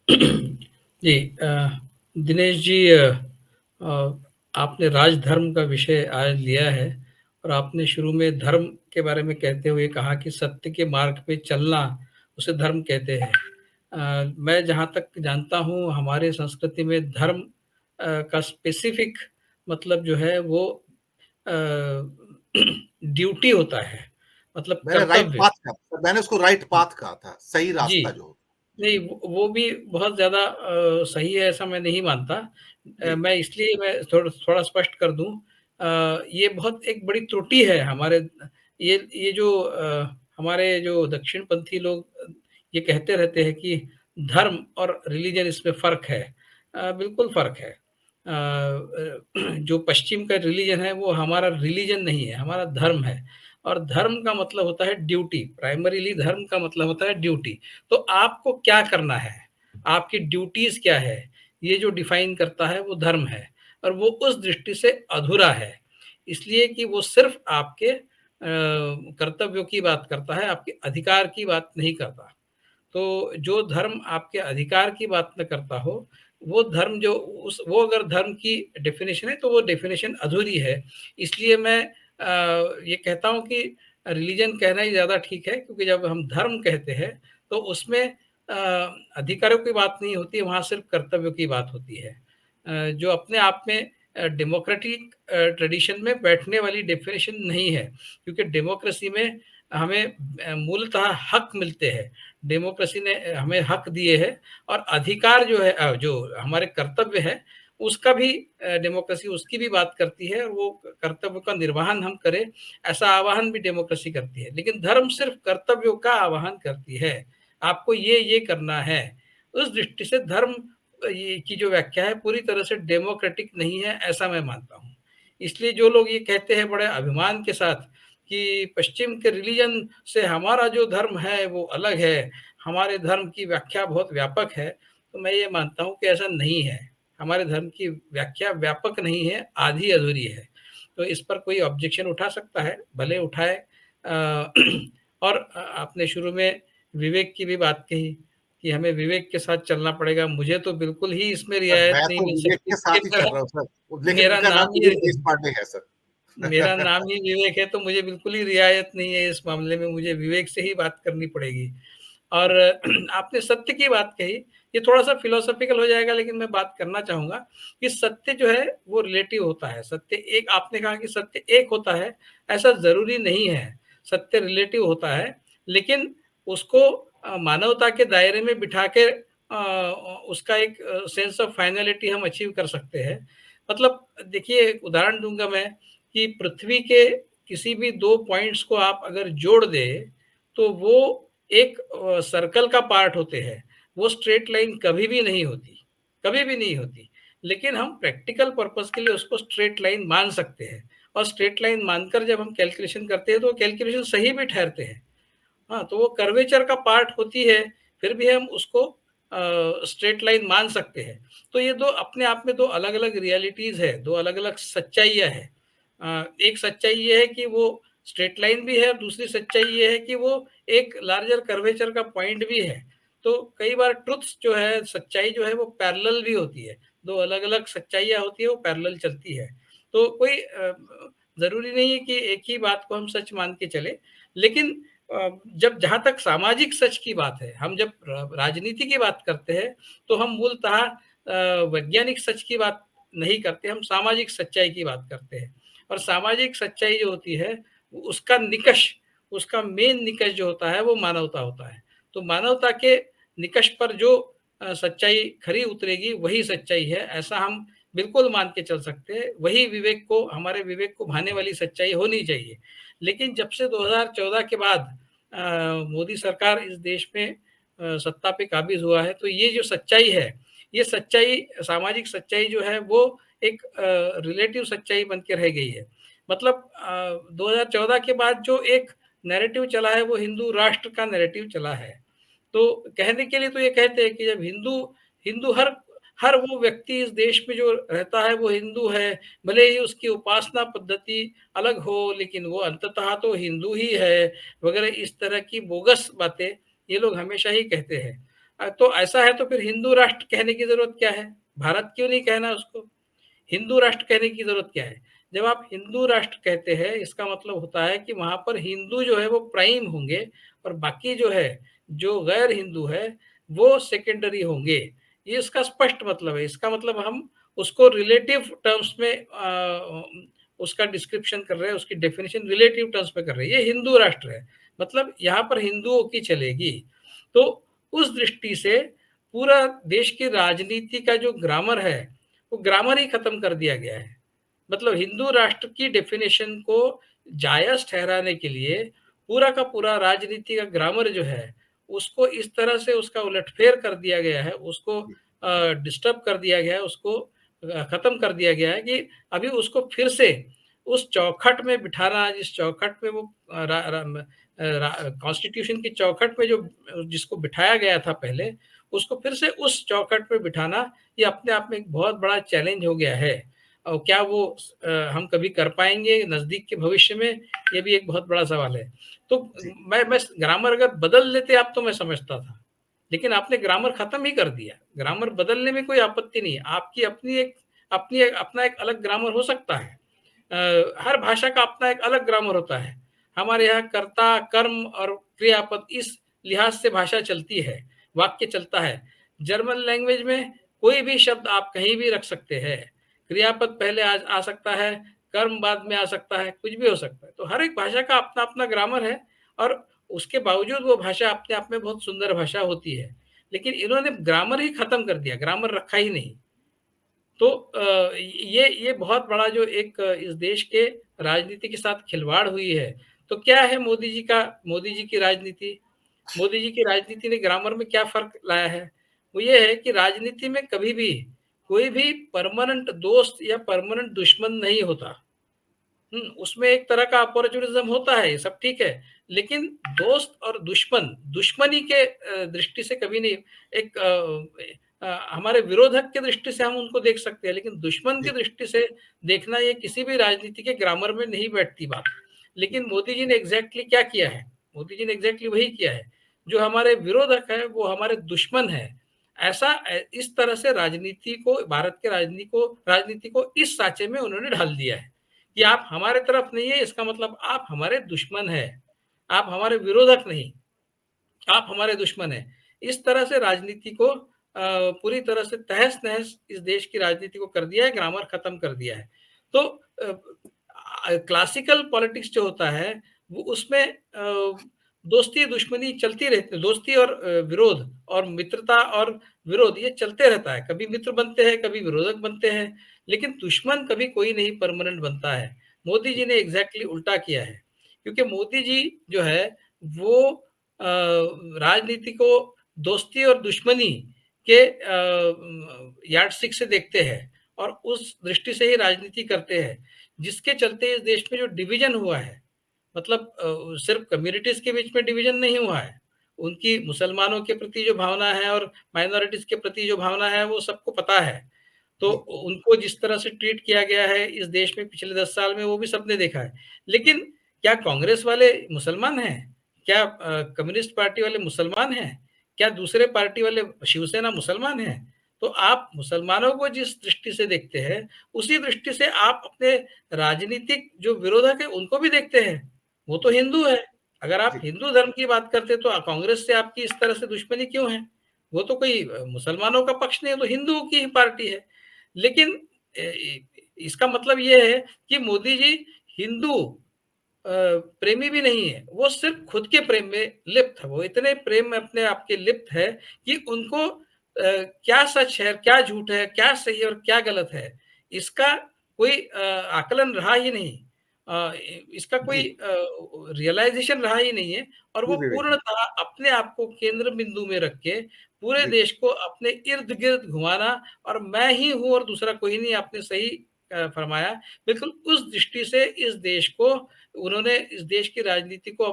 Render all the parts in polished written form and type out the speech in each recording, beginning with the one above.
जी दिनेश जी अ, आपने राजधर्म का विषय आज लिया है और आपने शुरू में धर्म के बारे में कहते हुए कहा कि सत्य के मार्ग पे चलना, उसे धर्म कहते हैं। मैं जहाँ तक जानता हूँ हमारे संस्कृति में धर्म का स्पेसिफिक मतलब जो है वो अ, ड्यूटी होता है, मतलब मैंने राइट कर्तव्य। पाथ कहा, मैंने उसको राइट पाथ कहा था, सही जी। रास्ता जो। नहीं, वो भी बहुत ज़्यादा सही है ऐसा मैं नहीं मानता। जी। मैं इसलिए मैं थोड़ा स्पष्ट कर दूँ ये बहुत एक बड़ी त्रुटि है हमारे ये जो हमारे जो दक्षिणपंथी लोग ये कहते रहते हैं कि धर्म और रिलिजन इसमें फ़र्क है। बिल्कुल फ़र्क है। जो पश्चिम का रिलिजन है वो हमारा रिलिजन नहीं है, हमारा धर्म है और धर्म का मतलब होता है ड्यूटी, प्राइमरीली धर्म का मतलब होता है ड्यूटी। तो आपको क्या करना है? आपकी ड्यूटीज़ क्या है? ये जो डिफ़ाइन करता है वो धर्म है और वो उस दृष्टि से अधूरा है। इसलिए कि वो सिर्फ़ आपके कर्तव्यों की बात करता है, आपके अधिकार की बात नहीं करता। तो जो धर्म आपके अधिकार की बात न करता हो, वो धर्म जो उस वो अगर धर्म की डेफ़िनेशन है, तो वो डेफ़िनेशन अधूरी है। इसलिए मैं ये कहता हूँ कि रिलिजन कहना ही ज़्यादा ठीक है क्योंकि जब हम धर्म कहते हैं, तो उसमें अ, अधिकारों की बात नहीं होती है, वहाँ सिर्फ़ कर्तव्यों की बात होती है। जो अपने आप में डेमोक्रेटिक ट्रेडिशन में बैठने वाली डेफ़िनेशन नहीं है, क्योंकि डेमोक्रेसी में हमें मूलतः हक मिलते हैं। डेमोक्रेसी ने हमें हक दिए हैं और अधिकार जो है जो हमारे कर्तव्य है, उसका भी डेमोक्रेसी उसकी भी बात करती है और वो कर्तव्य का निर्वहन हम करें, ऐसा आह्वान भी डेमोक्रेसी करती है। लेकिन धर्म सिर्फ़ कर्तव्यों का आह्वान करती है, आपको ये करना है। उस दृष्टि से धर्म ये की जो व्याख्या है पूरी तरह से डेमोक्रेटिक नहीं है, ऐसा मैं मानता हूँ। इसलिए जो लोग ये कहते हैं बड़े अभिमान के साथ कि पश्चिम के रिलिजन से हमारा जो धर्म है वो अलग है, हमारे धर्म की व्याख्या बहुत व्यापक है, तो मैं ये मानता हूँ कि ऐसा नहीं है। हमारे धर्म की व्याख्या व्यापक नहीं है, आधी-अधूरी है। तो इस पर कोई ऑब्जेक्शन उठा सकता है, भले उठाए और आपने शुरू में विवेक की भी बात कही कि हमें विवेक के साथ चलना पड़ेगा। मुझे तो बिल्कुल ही इसमें सर, रियायत मैं नहीं तो मिल विवेक सकती के साथ क्योंकि ही चल रहा हूँ सर, लेकिन मेरा उनका नाम नाम ही विवेक देशपांडे है सर। मेरा नाम ही विवेक है, तो मुझे बिल्कुल ही रियायत नहीं है इस मामले में, मुझे विवेक से ही बात करनी पड़ेगी। और आपने सत्य की बात कही, ये थोड़ा-सा फिलॉसॉफिकल हो जाएगा लेकिन मैं बात करना चाहूँगा कि सत्य जो है वो रिलेटिव होता है। सत्य एक आपने कहा कि सत्य एक होता है, ऐसा ज़रूरी नहीं है। सत्य रिलेटिव होता है, लेकिन उसको मानवता के दायरे में बिठा के उसका एक सेंस ऑफ फाइनैलिटी हम अचीव कर सकते हैं। मतलब देखिए एक उदाहरण दूँगा मैं कि पृथ्वी के किसी भी 2 पॉइंट्स को आप अगर जोड़ दें, तो वो एक सर्कल का पार्ट होते हैं। वो स्ट्रेट लाइन कभी भी नहीं होती, कभी भी नहीं होती। लेकिन हम प्रैक्टिकल पर्पज़ के लिए उसको स्ट्रेट लाइन मान सकते हैं और स्ट्रेट लाइन मानकर जब हम कैलकुलेशन करते हैं, तो कैलकुलेशन सही भी ठहरते हैं। हाँ, तो वो कर्वेचर का पार्ट होती है, फिर भी हम उसको स्ट्रेट लाइन मान सकते हैं। तो ये 2 अपने आप में 2 अलग-अलग रियलिटीज़ है, 2 अलग-अलग सच्चाइयाँ हैं। एक सच्चाई ये है कि वो स्ट्रेट लाइन भी है और दूसरी सच्चाई ये है कि वो एक लार्जर कर्वेचर का पॉइंट भी है। तो कई बार ट्रुथ्स जो है, सच्चाई जो है वो पैरेलल भी होती है। 2 अलग-अलग सच्चाइयाँ होती है, वो पैरेलल चलती है। तो कोई ज़रूरी नहीं है कि एक ही बात को हम सच मान के चलें। लेकिन जब जहाँ तक सामाजिक सच की बात है, हम जब राजनीति की बात करते हैं, तो हम मूलतः वैज्ञानिक सच की बात नहीं करते, हम सामाजिक सच्चाई की बात करते हैं। और सामाजिक सच्चाई जो होती है, उसका निकष, उसका मेन निकष जो होता है, वो मानवता होता है। तो मानवता के निकष पर जो सच्चाई खरी उतरेगी, वही सच्चाई है, ऐसा हम बिल्कुल मान के चल सकते हैं। वही विवेक को हमारे विवेक को भाने वाली सच्चाई होनी चाहिए। लेकिन जब से 2014 के बाद मोदी सरकार इस देश में सत्ता पे काबिज़ हुआ है, तो ये जो सच्चाई है, ये सच्चाई सामाजिक सच्चाई जो है वो एक रिलेटिव सच्चाई बन के रह गई है। मतलब 2014 के बाद जो एक नैरेटिव चला है, वो हिंदू राष्ट्र का नैरेटिव चला है। तो कहने के लिए तो ये कहते हैं कि जब हिंदू हिंदू हर हर वो व्यक्ति इस देश में जो रहता है वो हिंदू है, भले ही उसकी उपासना पद्धति अलग हो लेकिन वो अंततः तो हिंदू ही है, वगैरह इस तरह की बोगस बातें ये लोग हमेशा ही कहते हैं। तो ऐसा है तो फिर हिंदू राष्ट्र कहने की ज़रूरत क्या है? भारत क्यों नहीं कहना उसको? हिंदू राष्ट्र कहने की ज़रूरत क्या है? जब आप हिंदू राष्ट्र कहते हैं, इसका मतलब होता है कि वहाँ पर हिंदू जो है वो प्राइम होंगे और बाकी जो है, जो गैर हिंदू है, वो सेकेंडरी होंगे। ये इसका स्पष्ट मतलब है। इसका मतलब हम उसको रिलेटिव टर्म्स में उसका डिस्क्रिप्शन कर रहे हैं, उसकी डेफिनिशन रिलेटिव टर्म्स में कर रहे हैं। ये हिंदू राष्ट्र है, मतलब यहाँ पर हिंदुओं की चलेगी। तो उस दृष्टि से पूरा देश की राजनीति का जो ग्रामर है, वो ग्रामर ही खत्म कर दिया गया है। मतलब हिंदू राष्ट्र की डेफिनेशन को जायज़ ठहराने के लिए पूरा का पूरा राजनीति का ग्रामर जो है, उसको इस तरह से उसका उलटफेर कर दिया गया है, उसको डिस्टर्ब कर दिया गया है, उसको खत्म कर दिया गया है कि अभी उसको फिर से उस चौखट में बिठाना, जिस चौखट में वो कॉन्स्टिट्यूशन की चौखट में जो जिसको बिठाया गया था पहले, उसको फिर से उस चौखट पे बिठाना, ये अपने आप में एक बहुत बड़ा चैलेंज हो गया है। और क्या वो हम कभी कर पाएँगे नज़दीक के भविष्य में, ये भी एक बहुत बड़ा सवाल है। तो जी, मैं ग्रामर अगर बदल लेते आप तो मैं समझता था, लेकिन आपने ग्रामर खत्म ही कर दिया। ग्रामर बदलने में कोई आपत्ति नहीं है, आपकी अपनी एक अपना एक अलग ग्रामर हो सकता है। हर भाषा का अपना एक अलग ग्रामर होता है। हमारे यहाँ कर्ता, कर्म और क्रियापद इस लिहाज से भाषा चलती है, वाक्य चलता है। जर्मन लैंग्वेज में कोई भी शब्द आप कहीं भी रख सकते हैं। क्रियापद पहले आ सकता है, कर्म बाद में आ सकता है, कुछ भी हो सकता है। तो हर एक भाषा का अपना-अपना ग्रामर है और उसके बावजूद वो भाषा अपने आप में बहुत सुंदर भाषा होती है। लेकिन इन्होंने ग्रामर ही खत्म कर दिया, ग्रामर रखा ही नहीं। तो ये बहुत बड़ा जो एक इस देश के राजनीति के साथ खिलवाड़ हुई है। तो क्या है मोदी जी की राजनीति? मोदी जी की राजनीति ने ग्रामर में क्या फ़र्क लाया है? वो ये है कि राजनीति में कभी भी कोई भी परमानेंट दोस्त या परमानेंट दुश्मन नहीं होता। उसमें एक तरह का अपॉर्चुनिज़्म होता है, ये सब ठीक है। लेकिन दोस्त और दुश्मनी के दृष्टि से कभी नहीं एक हमारे विरोधक की दृष्टि से हम उनको देख सकते हैं, लेकिन दुश्मन की जी, दृष्टि से देखना ये किसी भी राजनीति के ग्रामर में नहीं बैठती बात। लेकिन मोदी जी ने एग्ज़ैक्टली क्या किया है? मोदी जी ने एग्ज़ैक्टली वही किया है। जो हमारे विरोधक हैं, वो हमारे दुश्मन हैं। ऐसा इस तरह से राजनीति को भारत के राजनीति को इस साँचे में उन्होंने ढाल दिया है। कि आप हमारे तरफ नहीं है, इसका मतलब आप हमारे दुश्मन हैं। आप हमारे विरोधक नहीं, आप हमारे दुश्मन हैं। इस तरह से राजनीति को पूरी तरह से तहस-नहस इस देश की राजनीति को कर दिया है, ग्रामर खत्म कर दिया है। तो क्लासिकल पॉलिटिक्स जो होता है, वो उसमें दोस्ती-दुश्मनी चलती रहती है, दोस्ती और विरोध और मित्रता और विरोध ये चलते रहता है। कभी मित्र बनते हैं, कभी विरोधक बनते हैं, लेकिन दुश्मन कभी कोई नहीं परमानेंट बनता है। मोदी जी ने एग्ज़ैक्टली उल्टा किया है, क्योंकि मोदी जी जो है वो राजनीति को दोस्ती और दुश्मनी के यार्डस्टिक से देखते हैं और उस दृष्टि से ही राजनीति करते हैं, जिसके चलते इस देश में जो डिवीज़न हुआ है, मतलब सिर्फ़ कम्युनिटीज़ के बीच में डिवीज़न नहीं हुआ है, उनकी मुसलमानों के प्रति जो भावना है और माइनॉरिटीज़ के प्रति जो भावना है, वो सबको पता है। तो जी, उनको जिस तरह से ट्रीट किया गया है इस देश में पिछले 10 साल में वो भी सबने देखा है। लेकिन क्या कांग्रेस वाले मुसलमान हैं? क्या कम्युनिस्ट पार्टी वाले मुसलमान हैं? क्या दूसरे पार्टी वाले शिवसेना मुसलमान हैं? तो आप मुसलमानों को जिस दृष्टि से देखते हैं, उसी दृष्टि से आप अपने राजनीतिक जो विरोधक है उनको भी देखते हैं। वो तो हिंदू है। अगर आप जी, हिंदू धर्म की बात करते तो कांग्रेस से आपकी इस तरह से दुश्मनी क्यों है? वो तो कोई मुसलमानों का पक्ष नहीं है, तो हिंदुओं की ही पार्टी है। लेकिन इसका मतलब ये है कि मोदी जी हिंदू प्रेमी भी नहीं है, वो सिर्फ़ खुद के प्रेम में लिप्त है, वो इतने प्रेम में अपने आप के लिप्त है कि उनको क्या सच है, क्या झूठ है, क्या सही है और क्या गलत है, इसका कोई आकलन रहा ही नहीं। इसका कोई जी, रियलाइज़ेशन रहा ही नहीं है और जी, वो विवेक जी, पूर्णतः अपने आप को केंद्र बिंदु में रख के पूरे जी, देश को अपने इर्द-गिर्द घुमाना और मैं ही हूँ और दूसरा कोई नहीं, आपने सही फरमाया। बिल्कुल उस दृष्टि से इस देश को उन्होंने इस देश की राजनीति को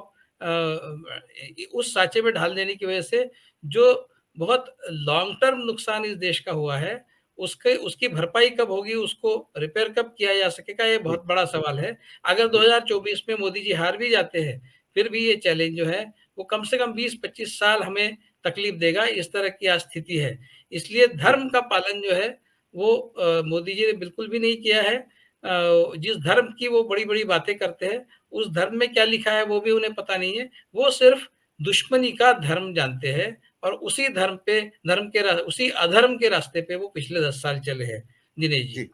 उस साँचे में ढाल देने की वजह से जो बहुत लॉन्ग टर्म नुकसान इस देश का हुआ है, उसके उसकी भरपाई कब होगी, उसको रिपेयर कब किया जा सकेगा, ये जी, बहुत बड़ा सवाल है। अगर जी, 2024 में मोदी जी हार भी जाते हैं, फिर भी ये चैलेंज जो है, वो कम से कम 20-25 साल हमें तकलीफ देगा, इस तरह की आज स्थिति है। इसलिए जी, धर्म का पालन जो है वो मोदी जी ने बिल्कुल भी नहीं किया है। जिस धर्म की वो बड़ी-बड़ी बातें करते हैं, उस धर्म में क्या लिखा है वो भी उन्हें पता नहीं है। वो सिर्फ़ दुश्मनी का धर्म जानते हैं और उसी धर्म के उसी अधर्म के रास्ते पे वो पिछले 10 साल चले हैं। दिनेश जी। जी।